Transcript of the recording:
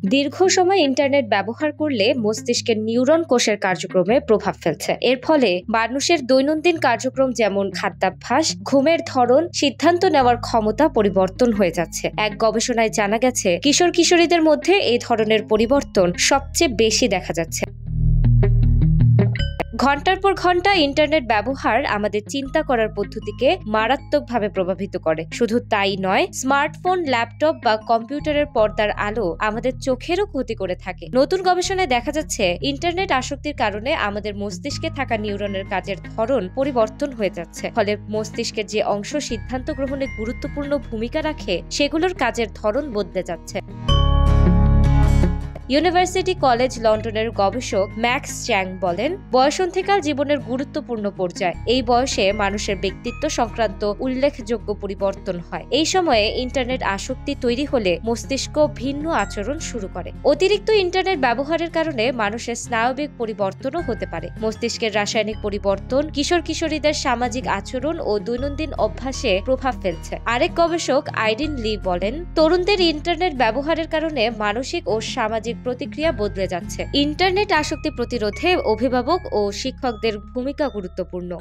দীর্ঘ সময় ইন্টারনেট ব্যবহার করলে মস্তিষ্কের নিউরন কোষের কার্যক্রমে প্রভাব ফেলছে। এর ফলে মানুষের দৈনন্দিন কার্যক্রম যেমন খাদ্যাভ্যাস, ঘুমের ধরন, সিদ্ধান্ত নেওয়ার ক্ষমতা পরিবর্তন হয়ে যাচ্ছে। এক গবেষণায় জানা গেছে কিশোর কিশোরীদের মধ্যে এই ধরনের পরিবর্তন সবচেয়ে বেশি দেখা যাচ্ছে। ঘন্টার পর ঘন্টা ইন্টারনেট ব্যবহার আমাদের চিন্তা করার পদ্ধতিকে মারাত্মকভাবে প্রভাবিত করে। শুধু তাই নয়, স্মার্টফোন, ল্যাপটপ বা কম্পিউটারের পর্দার আলো আমাদের চোখেরও ক্ষতি করে থাকে। নতুন গবেষণায় দেখা যাচ্ছে ইন্টারনেট আসক্তির কারণে আমাদের মস্তিষ্কে থাকা নিউরনের কাজের ধরন পরিবর্তন হয়ে যাচ্ছে। ফলে মস্তিষ্কের যে অংশ সিদ্ধান্ত গ্রহণে গুরুত্বপূর্ণ ভূমিকা রাখে সেগুলোর কাজের ধরন বদলে যাচ্ছে। ইউনিভার্সিটি কলেজ লন্ডনের গবেষক ম্যাক্স চ্যাং বলেন, বয়সন্ধিকাল জীবনের গুরুত্বপূর্ণ পর্যায়। এই বয়সে মানুষের ব্যক্তিত্ব সংক্রান্ত উল্লেখযোগ্য পরিবর্তন হয়। এই সময়ে ইন্টারনেট আসক্তি তৈরি হলে মস্তিষ্ক ভিন্ন আচরণ শুরু করে। অতিরিক্ত ইন্টারনেট ব্যবহারের কারণে মানুষের স্নায়বিক পরিবর্তনও হতে পারে। মস্তিষ্কের রাসায়নিক পরিবর্তন কিশোর কিশোরীদের সামাজিক আচরণ ও দৈনন্দিন অভ্যাসে প্রভাব ফেলছে। আরেক গবেষক আইডিন লি বলেন, তরুণদের ইন্টারনেট ব্যবহারের কারণে মানসিক ও সামাজিক প্রতিক্রিয়া বদলে যাচ্ছে। ইন্টারনেট আসক্তি প্রতিরোধে অভিভাবক ও শিক্ষকদের ভূমিকা গুরুত্বপূর্ণ।